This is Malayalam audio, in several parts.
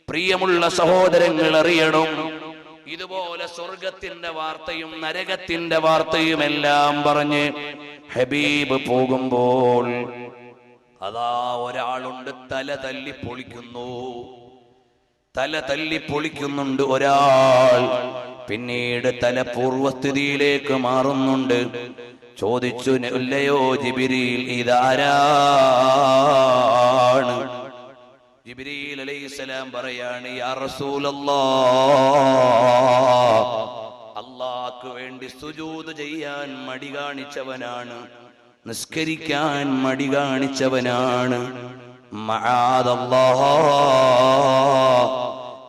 പ്രിയമുള്ള സഹോദരങ്ങൾ അറിയണം, ഇതുപോലെ സ്വർഗത്തിന്റെ വാർത്തയും നരകത്തിന്റെ വാർത്തയും എല്ലാം പറഞ്ഞ് ഹബീബ് പോകുമ്പോൾ അതാ ഒരാളുണ്ട് തല തല്ലി പൊളിക്കുന്നുണ്ട് ഒരാൾ. പിന്നീട് തല പൂർവസ്ഥിതിയിലേക്ക് മാറുന്നുണ്ട്. ചോദിച്ചു, അല്ലയോ ജിബ്രീൽ, ഇതാരാണ്? ജിബ്രീൽ അലൈഹിസ്സലാം പറയാണ്, യാ റസൂലല്ലാഹ്, അല്ലാഹുവിന് വേണ്ടി സുജൂദ് ചെയ്യാൻ മടി കാണിച്ചവനാണ്, നിസ്കരിക്കാൻ മടി കാണിച്ചവനാണ്. മആദല്ലാഹ്,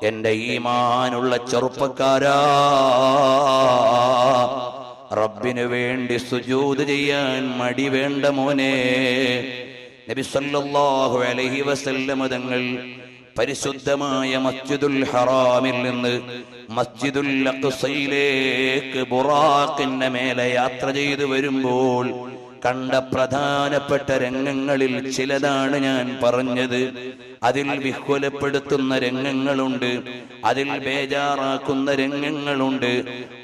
എന്റെ ഈമാനുള്ള ചെറുപ്പക്കാരാ, റബ്ബിന് വേണ്ടി സുജൂദ് ചെയ്യാൻ മടി വേണ്ട മോനെ. നബി സല്ലല്ലാഹു അലൈഹി വസല്ലം തങ്ങൾ പരിശുദ്ധമായ മസ്ജിദുൽ ഹറാമിൽ നിന്ന് മസ്ജിദുൽ അഖ്സയിലേക്ക് ബുറാഖിന്റെ മേലെ യാത്ര ചെയ്തു വരുമ്പോൾ കണ്ട പ്രധാനപ്പെട്ട രംഗങ്ങളിൽ ചിലതാണ് ഞാൻ പറഞ്ഞത്. അതിൽ വിഹ്വലപ്പെടുത്തുന്ന രംഗങ്ങളുണ്ട്, അതിൽ ബേജാറാക്കുന്ന രംഗങ്ങളുണ്ട്.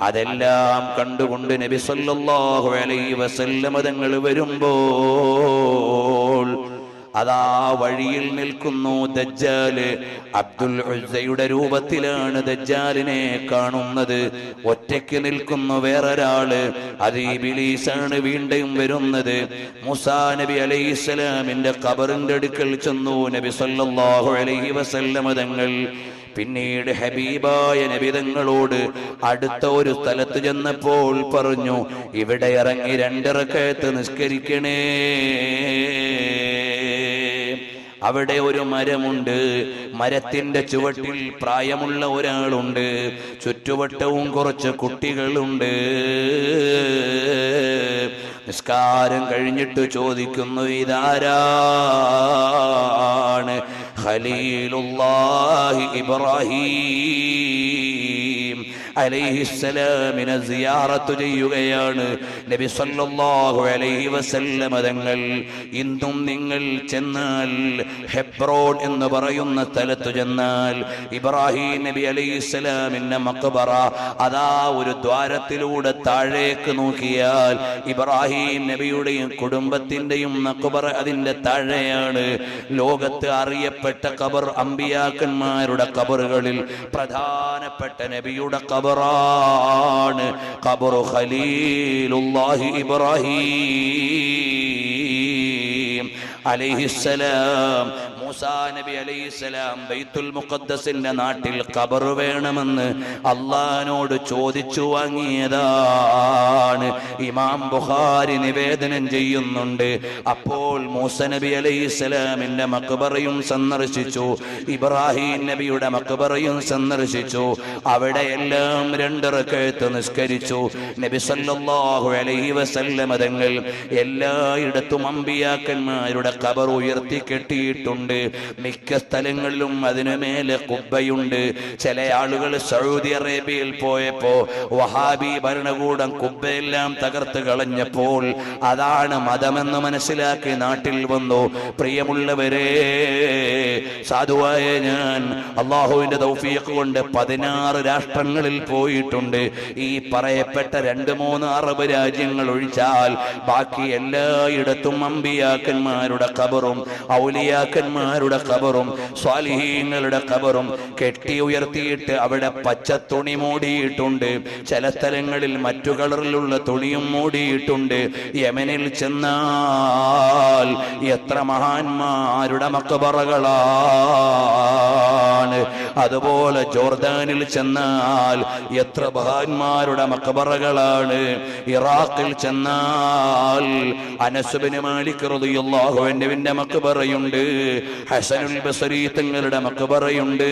അതെല്ലാം കണ്ടുകൊണ്ട് നബി സല്ലല്ലാഹു അലൈഹി വസല്ലം തങ്ങൾ വരുമ്പോൾ അതാ വഴിയിൽ നിൽക്കുന്നു ദജ്ജാല്. അബ്ദുൽ ഉസ്സയുടെ രൂപത്തിലാണ് ദജ്ജാലിനെ കാണുന്നത്. ഒറ്റയ്ക്ക് നിൽക്കുന്നു വേറൊരാള്, അത് ഇബ്ലീസാണ് വീണ്ടും വരുന്നത്. മൂസാ നബി അലൈഹിസ്സലാമിന്റെ ഖബറിന്റെ അടുക്കൽ ചെന്നു നബി സല്ലല്ലാഹു അലൈഹി വസല്ലം തങ്ങൾ. പിന്നീട് ഹബീബായ നബി തങ്ങളോട് അടുത്ത ഒരു സ്ഥലത്ത് ചെന്നപ്പോൾ പറഞ്ഞു, ഇവിടെ ഇറങ്ങി 2 റക്അത്ത് നിസ്കരിക്കണേ. അവിടെ ഒരു മരമുണ്ട്, മരത്തിന്റെ ചുവട്ടിൽ പ്രായമുള്ള ഒരാളുണ്ട്, ചുറ്റുവട്ടവും കുറച്ച് കുട്ടികളുണ്ട്. നിസ്കാരം കഴിഞ്ഞിട്ട് ചോദിക്കുന്നു, ഇതാരാണ്? ഖലീലുല്ലാഹി ഇബ്രാഹീം അലൈഹിസ്സലാമിനെ സിയാറത്ത് ചെയ്യുകയാണ് നബി സല്ലല്ലാഹു അലൈഹി വസല്ലം തങ്ങൾ. ഇന്നും നിങ്ങൾ ചെന്നാൽ, ഹെബ്രോൻ എന്ന് പറയുന്ന സ്ഥലത്ത് ചെന്നാൽ, ഇബ്രാഹിം നബി അലൈഹിസ്സലാമിന്റെ മഖ്ബറ അതാ ഒരു ദ്വാരത്തിലൂടെ താഴേക്ക് നോക്കിയാൽ ഇബ്രാഹിം നബിയുടെയും കുടുംബത്തിന്റെയും മഖ്ബറ അതിന്റെ താഴെയാണ്. ലോകത്ത് അറിയപ്പെട്ട ഖബർ അമ്പിയാക്കന്മാരുടെ ഖബറുകളിൽ പ്രധാനപ്പെട്ട നബിയുടെ ഖബറാണ് ഖബറു ഖലീലുല്ലാഹി ഇബ്രാഹീം അലൈഹിസ്സലാം. മൂസാ നബി അലൈഹിസ്സലാം ബൈത്തുൽ മുഖദ്ദസിന്റെ നാട്ടിൽ ഖബർ വേണമെന്ന് അല്ലാഹുവിനോട് ചോദിച്ചു വാങ്ങിയതാണ്. ഇമാം ബുഖാരി നിവേദനം ചെയ്യുന്നുണ്ട്. അപ്പോൾ മൂസാ നബി അലൈഹിസ്സലാമിന്റെ മഖ്ബറയും സന്ദർശിച്ചു, ഇബ്രാഹിം നബിയുടെ മഖ്ബറയും സന്ദർശിച്ചു. അവിടെയെല്ലാം 2 റക്അത്ത് നിസ്കരിച്ചു. നബി സല്ലല്ലാഹു അലൈഹി വസല്ലം തങ്ങൾ എല്ലായിടത്തും അമ്പിയാക്കന്മാരുടെ ഖബർ ഉയർത്തി കെട്ടിയിട്ടുണ്ട്. മിക്ക സ്ഥലങ്ങളിലും അതിനു മേലെ കുബ്ബയുണ്ട്. ചില ആളുകൾ സൗദി അറേബ്യയിൽ പോയപ്പോ വഹാബി ഭരണകൂടം കുബ്ബയെല്ലാം തകർത്ത് കളഞ്ഞപ്പോൾ അതാണ് മതമെന്ന് മനസ്സിലാക്കി നാട്ടിൽ വന്നു. പ്രിയമുള്ളവരെ, സാധുവായ ഞാൻ അള്ളാഹുവിന്റെ തൗഫീഖ് കൊണ്ട് 16 രാഷ്ട്രങ്ങളിൽ പോയിട്ടുണ്ട്. ഈ പറയപ്പെട്ട 2-3 അറബ് രാജ്യങ്ങൾ ഒഴിച്ചാൽ ബാക്കി എല്ലായിടത്തും അമ്പിയാക്കന്മാരുടെ ഖബറും ഔലിയാക്കന്മാരുടെ ഖബറും സ്വാലിഹീങ്ങളുടെ ഖബറും കെട്ടി ഉയർത്തിയിട്ട് അവിടെ പച്ച തുണി മൂടിയിട്ടുണ്ട്. ചില സ്ഥലങ്ങളിൽ മറ്റു കളറിലുള്ള തുണിയും മൂടിയിട്ടുണ്ട്. യമനിൽ ചെന്നാൽ എത്ര മഹാന്മാരുടെ മഖബറകളാണ്. അതുപോലെ ജോർദാനിൽ ചെന്നാൽ എത്ര മഹാന്മാരുടെ മഖബറകളാണ്. ഇറാഖിൽ ചെന്നാൽ അനസ് ബിൻ മാലിക് റളിയല്ലാഹു അൻഹുവിന്റെ മഖബറയുണ്ട്. ഹസനുൽ ബസരി തങ്ങളുടെ മഖബറയുണ്ട്.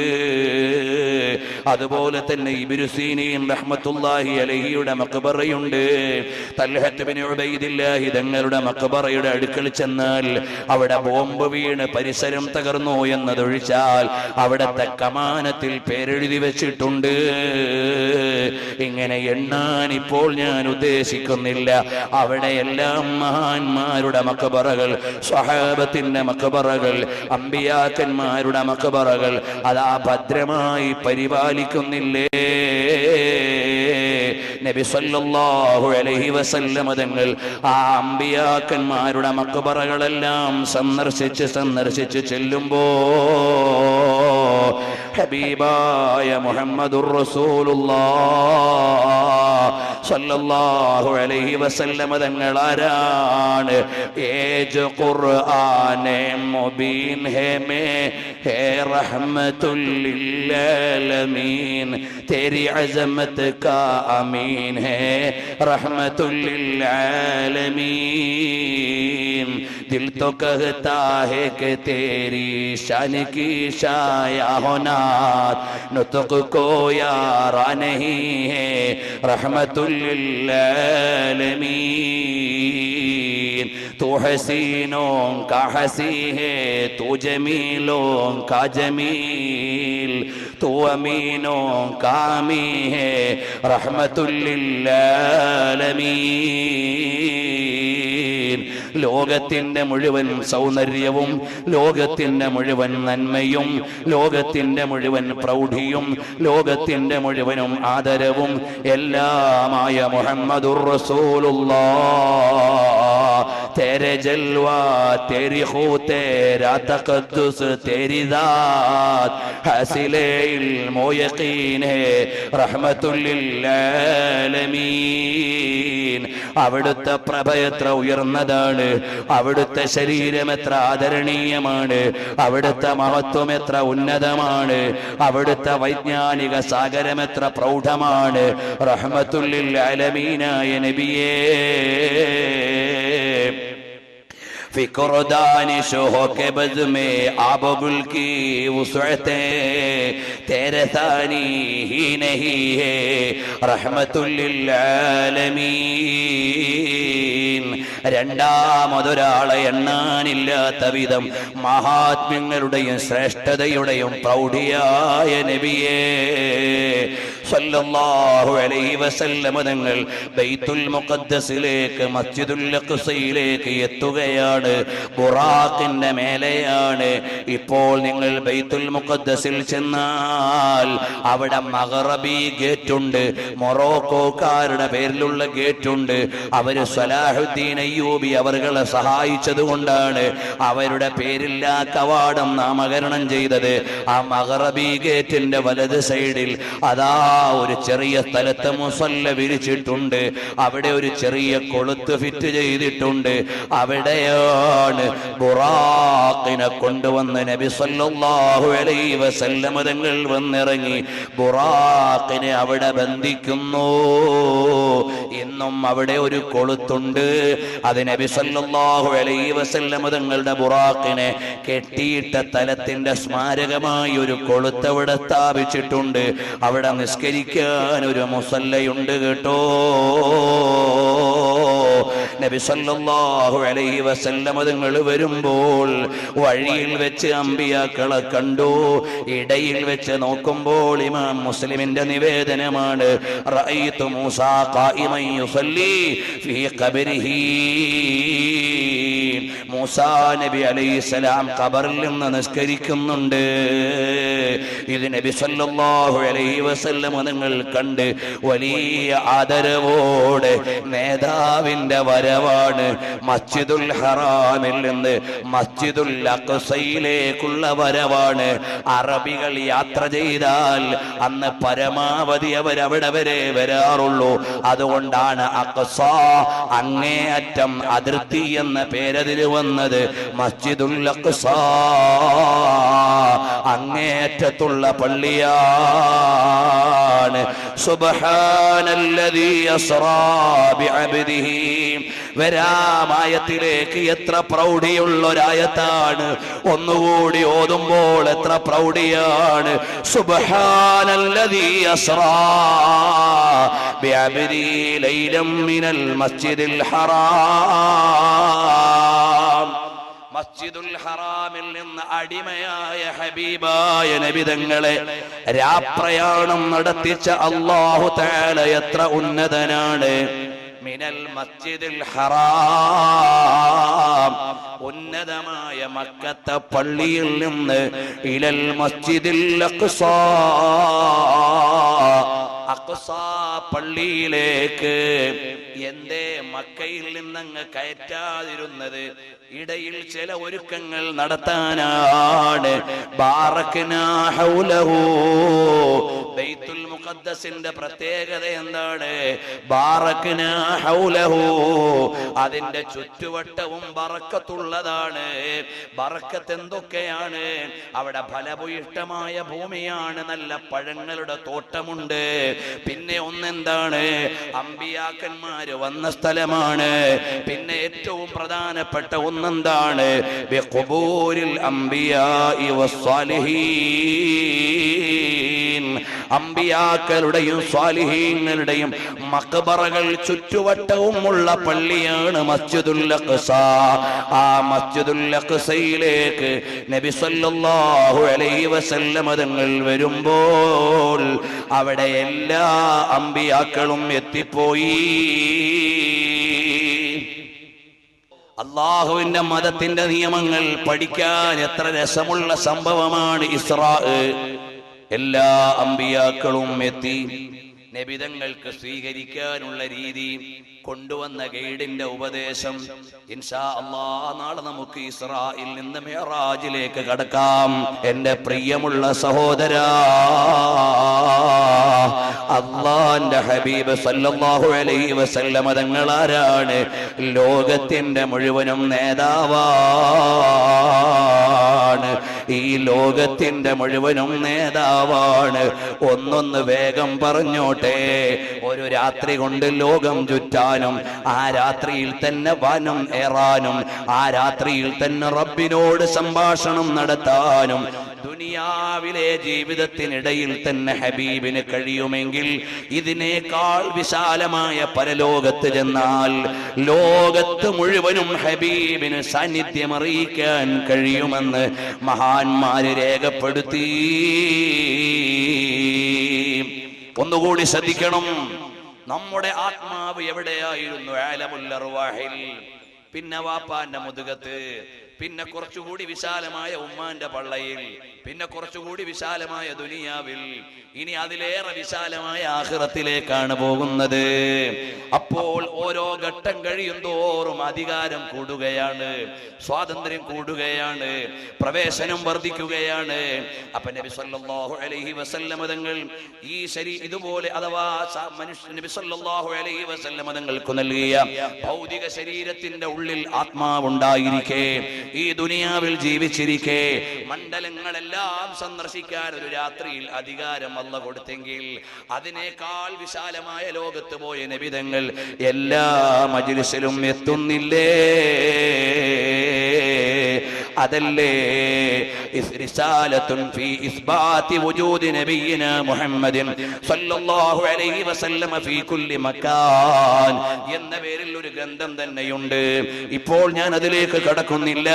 അതുപോലെ തന്നെ ഇബ്നു സീനീൻ റഹ്മത്തുള്ളാഹി അലൈഹിയുടെ മഖബറയുണ്ട്. തൽഹത്ത് ബിൻ ഉബൈദില്ലാഹി തങ്ങളുടെ മഖബറയുടെ അടുക്കൽ ചെന്നാൽ അവിടെ ബോംബ് വീണ് പരിസരം തകർന്നു എന്നതൊഴിച്ചാൽ അവിടത്തെ കമാ വിമാനത്തിൽ പേരെഴുതി വെച്ചിട്ടുണ്ട്. ഇങ്ങനെ എണ്ണാൻ ഇപ്പോൾ ഞാൻ ഉദ്ദേശിക്കുന്നില്ല. അവിടെയെല്ലാം മഹാന്മാരുടെ മഖബറകൾ, സ്വഹാബത്തിന്റെ മഖബറകൾ, അമ്പിയാക്കന്മാരുടെ മഖബറകൾ അതാ ഭദ്രമായി പരിപാലിക്കുന്നില്ലേ? നബി സല്ലല്ലാഹു അലൈഹി വസല്ലം തങ്ങൾ ആ അമ്പിയാക്കന്മാരുടെ മഖബറകളെല്ലാം സന്ദർശിച്ച് ചെല്ലുമ്പോ ഹബീബായ മുഹമ്മദുർ റസൂലുള്ളാഹ് സല്ലല്ലാഹു അലൈഹി വസല്ലം തങ്ങൾ ആരാണ്? ഏജ് ഖുർആനെ മുബീൻ ഹേ മേ ഹേ റഹ്മത്തുൽ ലിൽ ആലമീൻ तेरी अज़मत का अमीन है रहमतुल लिल आलमीन दिल तो कहता है कि तेरी शान की शाया होना नुतक को यारा नहीं है रहमतुल लिल आलमीन तू हसीनों का हसी है तू जमीलों का जमील तू अमीनों का अमी है रहमतुल लिल आलमीन ലോകത്തിന്റെ മുഴുവൻ സൗന്ദര്യവും ലോകത്തിന്റെ മുഴുവൻ നന്മയും ലോകത്തിന്റെ മുഴുവൻ പ്രൗഢിയും ലോകത്തിന്റെ മുഴുവനും ആദരവും എല്ലാമായ മുഹമ്മദുർ റസൂലുള്ളാഹ് तेरे जलवा तेरी खू तेरा तक़द्दुस तेरी ज़ात हासिले इल्म व यक़ीन है रहमतुल लिल आलमीन അവിടുത്തെ പ്രഭ എത്ര ഉയർന്നതാണ്, അവിടുത്തെ ശരീരം എത്ര ആദരണീയമാണ്, അവിടുത്തെ മഹത്വം എത്ര ഉന്നതമാണ്, അവിടുത്തെ വൈജ്ഞാനിക സാഗരം എത്ര പ്രൗഢമാണ്. റഹ്മത്തുൽ ലിൽ ആലമീനായ നബിയേ फिक्रदानिश हो के बज़ में आब गुल की वुसअते तेरे सानी ही नहीं है रहमतुल लिल आलमीन. രണ്ടാമതൊരാളെ എണ്ണാനില്ലാത്ത വിധം മഹാത്മ്യങ്ങളുടെയും ശ്രേഷ്ഠതയുടെയും പ്രൗഢിയായ നബിയേ സല്ലല്ലാഹു അലൈഹി വസല്ലം തങ്ങൾ ബൈത്തുൽ മുഖദ്ദസിലേക്ക് മസ്ജിദുൽ അഖ്സയിലേക്ക് എത്തുകയാണ്. ബുറാഖിന്റെ മേലെയാണ്. ഇപ്പോൾ നിങ്ങൾ ബൈത്തുൽ മുഖദ്ദസിൽ ചെന്നാൽ അവിടെ മഗ്റബി ഗേറ്റ് ഉണ്ട്, മൊറോക്കോക്കാരുടെ പേരിലുള്ള ഗേറ്റ് ഉണ്ട്. അവര് സലാഹുദ്ദീൻ അയ്യൂബി അവർകളെ സഹായിച്ചത് കൊണ്ടാണ് അവരുടെ പേരിൽ ആ കവാടം നാമകരണം ചെയ്തത്. ആ മഗ്റബി ഗേറ്റിന്റെ വലത് സൈഡിൽ അതാ ഒരു ചെറിയ സ്ഥലത്ത് മുസല്ല വിരിച്ചിട്ടുണ്ട്. അവിടെ ഒരു ചെറിയ കൊളുത്ത് ഫിറ്റ് ചെയ്തിട്ടുണ്ട്. അവിടെയാണ് ബുറാഖിനെ കൊണ്ടുവന്ന് നബി സല്ലല്ലാഹു അലൈഹി വസല്ലം തങ്ങൾ വന്നിറങ്ങി ബുറാഖിനെ അവിടെ ബന്ധിക്കുന്നു. ഇന്നും അവിടെ ഒരു കൊളുത്തുണ്ട്. അത് നബി സല്ലല്ലാഹു അലൈഹി വസല്ലം തങ്ങളുടെ ബുറാഖിനെ കെട്ടിയിട്ട തലത്തിന്റെ സ്മാരകമായി ഒരു കൊളുത്ത് അവിടെ സ്ഥാപിച്ചിട്ടുണ്ട്. അവിടെ നിസ്കരിക്കാൻ ഒരു മുസല്ലയുണ്ട് കേട്ടോ. നബി സല്ലല്ലാഹു അലൈഹി വസല്ലം തങ്ങൾ വരുമ്പോൾ വഴിയിൽ വെച്ച് അമ്പിയാക്കളെ കണ്ടു. ഇടയിൽ വെച്ച് നോക്കുമ്പോൾ ഇമാം മുസ്ലിമിന്റെ നിവേദനമാണ് റഅയ്തു മൂസാ ഖായിമൻ യുസല്ലി ഫീ ഖബരിഹി. മൂസാ നബി അലൈഹിസ്സലാം ഖബറിൽ നിന്ന് നിസ്കരിക്കുന്നുണ്ട്. ഇത് നബി സല്ലല്ലാഹു അലൈഹി വസല്ലം തങ്ങൾ കണ്ട് വലിയ ആദരവോടെ നേതാവിന്റെ വരവാണ്. മസ്ജിദുൽ ഹറാമിൽ നിന്ന് മസ്ജിദുൽ അഖ്സയിലേക്കുള്ള വരവാണ്. അറബികൾ യാത്ര ചെയ്താൽ അന്ന് പരമാവധി അവരവിടെ വരെ വരാറുള്ളൂ. അതുകൊണ്ടാണ് അഖ്സ അങ്ങേയറ്റം അതിർത്തി എന്ന പേരതിന് വന്നത്. മസ്ജിദുൽ അഖ്സ അങ്ങേയറ്റത്തുള്ള പള്ളിയാണ്. സുബ്ഹാനല്ലദീ അസ്റാ ബിഅബ്ദിഹി. വരാമായത്തിലേക്ക് എത്ര പ്രൗഢിയുള്ള ഒരായത്താണ്. ഒന്നുകൂടി ഓതുമ്പോൾ എത്ര പ്രൗഢിയാണ്. സുബ്ഹാനല്ലദീ അസ്റാ ബിഅബ്ദിഹി ലൈലം മിനൽ മസ്ജിദിൽ ഹറാം. മസ്ജിദുൽ ഹറാമിൽ നിന്ന് അടിമയായ ഹബീബായ നബി തങ്ങളെ രാപ്രയാണം നടത്തിച്ച അല്ലാഹു തആല എത്ര ഉന്നതനാണ്. മിനൽ മസ്ജിദിൽ ഹറാം, ഉന്നതമായ മക്കത്തെ പള്ളിയിൽ നിന്ന് ഇലൽ മസ്ജിദിൽ അഖ്സാ, അഖ്സാ പള്ളിയിലേക്ക്. എന്തേ മക്കയിൽ നിന്നങ്ങ് കയറ്റാതിരുന്നത്? ഇടയിൽ ചില ഒരുക്കങ്ങൾ നടത്താനാണ്. ബാറക്നാ ഹൗലഹു, ബൈത്തുൽ മുഖദ്ദസിന്റെ പ്രത്യേകത എന്താണ്? ബാറക്നാ ഹൗലഹു, അതിന്റെ ചുറ്റുവട്ടവും ബറക്കത്തുള്ളതാണ്. ബറക്കത്ത് എന്തൊക്കെയാണ്? അവിടെ ഫലഭൂയിഷ്ടമായ ഭൂമിയാണ്, നല്ല പഴങ്ങളുടെ തോട്ടമുണ്ട്. പിന്നെ ഒന്നെന്താണ്? അമ്പിയാക്കന്മാര് വന്ന സ്ഥലമാണ്. പിന്നെ ഏറ്റവും പ്രധാനപ്പെട്ട ഒന്നെന്താണ്? ബിഖുബൂരിൽ അംബിയാഇ വസ്സാലിഹീൻ, അമ്പിയാക്കളുടെയും സ്വാലിഹീങ്ങളുടെയും മഖബറകൾ ചുറ്റുവട്ടവും ഉള്ള പള്ളിയാണ് മസ്ജിദുൽ അഖ്സാ. ആ മസ്ജിദുൽ അഖ്സയിലേക്ക് നബി സല്ലല്ലാഹു അലൈഹി വസല്ലം തങ്ങൾ വരുമ്പോൾ അവിടെ എല്ലാ അമ്പിയാക്കളും എത്തിപ്പോയി. അള്ളാഹുവിന്റെ മതത്തിന്റെ നിയമങ്ങൾ പഠിക്കാൻ എത്ര രസമുള്ള സംഭവമാണ് ഇസ്രാ. എല്ലാ അമ്പിയാക്കളും എത്തി. നബിതങ്ങൾക്ക് സ്വീകരിക്കാനുള്ള രീതി, കൊണ്ടുവന്ന ഗൈഡിന്റെ ഉപദേശം. ഇൻഷാ അല്ലാഹ് നാളെ നമുക്ക് ഇസ്രായിൽ നിന്ന് മിഅ്റാജിലേക്ക് കടക്കാം. എന്റെ പ്രിയമുള്ള സഹോദരാ, അല്ലാഹുവിന്റെ ഹബീബ് സല്ലല്ലാഹു അലൈഹി വസല്ലം തങ്ങൾ ആരാണ്? ലോകത്തിന്റെ മുഴുവനും നേതാവാണ്. ഈ ലോകത്തിന്റെ മുഴുവനും നേതാവാണ്. ഒന്നൊന്ന് വേഗം പറഞ്ഞോട്ടെ. ഒരു രാത്രി കൊണ്ട് ലോകം ചുറ്റാനും, ആ രാത്രിയിൽ തന്നെ വനം ഏറാനും, ആ രാത്രിയിൽ തന്നെ റബ്ബിനോട് സംഭാഷണം നടത്താനും ദുനിയാവിലെ ജീവിതത്തിനിടയിൽ തന്നെ ഹബീബിന് കഴിയുമെങ്കിൽ ഇതിനേക്കാൾ വിശാലമായ പരലോകത്ത് ചെന്നാൽ ലോകത്ത് മുഴുവനും ഹബീബിന് സാന്നിധ്യം അറിയിക്കാൻ കഴിയുമെന്ന് മഹാന്മാര് രേഖപ്പെടുത്തി. ഒന്നുകൂടി ശ്രദ്ധിക്കണം. നമ്മുടെ ആത്മാവ് എവിടെയായിരുന്നു? ആലമുൽ അർവാഹിൽ, പിന്നെ വാപ്പാന്റെ മുതുകത്ത്, പിന്നെ കുറച്ചുകൂടി വിശാലമായ ഉമ്മാന്റെ പള്ളയിൽ, പിന്നെ കുറച്ചുകൂടി വിശാലമായ ദുനിയാവിൽ, ഇനി അതിലേറെ വിശാലമായ ആഖിറത്തിലേക്കാണ് പോകുന്നത്. അപ്പോൾ ഓരോ ഘട്ടം കഴിയും തോറും അധികാരം കൂടുകയാണ്, സ്വാതന്ത്ര്യം കൂടുകയാണ്, പ്രവേശനം വർദ്ധിക്കുകയാണ്. അപ്പൊ നബി സല്ലല്ലാഹു അലൈഹി വസല്ലം തങ്ങൾ ഈ ഇതുപോലെ അഥവാ നബി സല്ലല്ലാഹു അലൈഹി വസല്ലം തങ്ങൾക്ക് നൽകിയ ഭൗതിക ശരീരത്തിന്റെ ഉള്ളിൽ ആത്മാവുണ്ടായിരിക്കെ, ഈ ദുനിയാവിൽ ജീവിച്ചിരിക്കെ മണ്ഡലങ്ങളെല്ലാം സന്ദർശിക്കാൻ ഒരു രാത്രിയിൽ അധികാരം അല്ലാഹു കൊടുത്തെങ്കിൽ അതിനേക്കാൾ വിശാലമായ ലോകത്ത് പോയ നബിതങ്ങൾ എല്ലാ മജ്ലിസിലും എത്തുന്നില്ലേ? അതല്ലേ റിസാലത്തുൻ ഫീ ഇസ്ബാതി വജൂദി നബിയിനാ മുഹമ്മദിൻ സല്ലല്ലാഹു അലൈഹി വസല്ലം ഫീ കുല്ലി മകാൻ എന്ന പേരിൽ ഒരു ഗ്രന്ഥം തന്നെയുണ്ട്. ഇപ്പോൾ ഞാൻ അതിലേക്ക് കടക്കുന്നില്ല.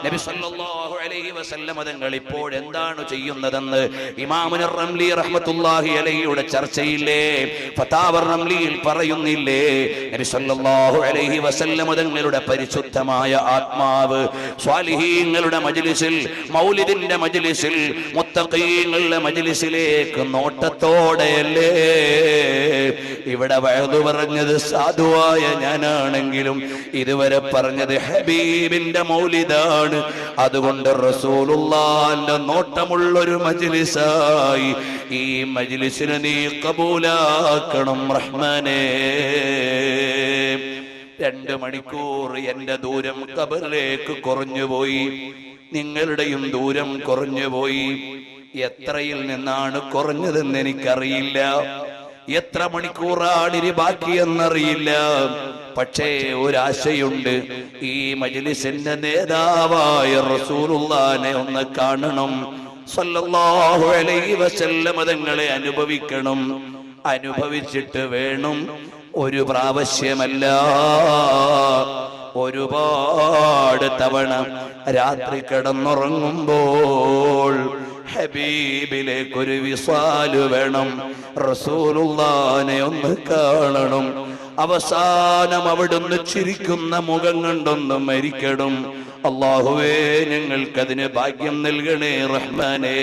നബി സല്ലല്ലാഹു അലൈഹി വസല്ലം തങ്ങൾ ഇപ്പോൾ എന്താണ് ചെയ്യുന്നതെന്ന് ഇമാമുൻ റംലി റഹ്മത്തുള്ളാഹി അലൈഹിയുടെ ചർച്ചയില്ലേ, ഫതാവ റംലിയിൽ പറയുന്നില്ലേ? നബി സല്ലല്ലാഹു അലൈഹി വസല്ലം തങ്ങളുടെ പരിശുദ്ധമായ ആത്മാവ് സ്വാലിഹീങ്ങളുടെ മജ്ലിസിൽ, മൗലിദിന്റെ മജ്ലിസിൽ, മുത്തഖീങ്ങളുടെ മജ്ലിസിലേക്ക് നോട്ടത്തോടെയല്ലേ ഇവിടെ വഅദ് പറഞ്ഞത്? സാധുവായ ഞാനാണെങ്കിലും ഇതുവരെ പറഞ്ഞത് ഹബീബിന്റെ മൗലിദാണ്. അതുകൊണ്ട് റസൂലുള്ളാഹിന്റെ നോട്ടമുള്ളൊരു മജ്ലിസായി ഈ മജ്ലിസിനെ നീ കബൂലാക്കണം റഹ്മാനേ. 2 മണിക്കൂർ എന്റെ ദൂരം ഖബറിലേക്ക് കുറഞ്ഞുപോയി, നിങ്ങളുടെയും ദൂരം കുറഞ്ഞുപോയി. എത്രയിൽ നിന്നാണ് കുറഞ്ഞതെന്ന് എനിക്കറിയില്ല, എത്ര മണിക്കൂറാണ് ഇനി ബാക്കിയെന്നറിയില്ല. പക്ഷേ ഒരാശയുണ്ട്, ഈ മജ്ലിസിന്റെ നേതാവായ റസൂലുള്ളാഹിനെ ഒന്ന് കാണണം, സല്ലല്ലാഹു അലൈഹി വസല്ലം തങ്ങളെ അനുഭവിക്കണം. അനുഭവിച്ചിട്ട് വേണം, ഒരു പ്രാവശ്യമല്ല ഒരുപാട് തവണ രാത്രി കിടന്നുറങ്ങുമ്പോൾ ഹബീബിലേക്കൊരു വിസാല് വേണം, റസൂലുള്ളാനെ ഒന്ന് കാണണം, അവസാനം അവിടുന്ന് ചിരിക്കുന്ന മുഖം കണ്ടൊന്ന് മരിക്കണം. അല്ലാഹുവേ ഞങ്ങൾക്കതിന് ഭാഗ്യം നൽകണേ റഹ്മാനേ.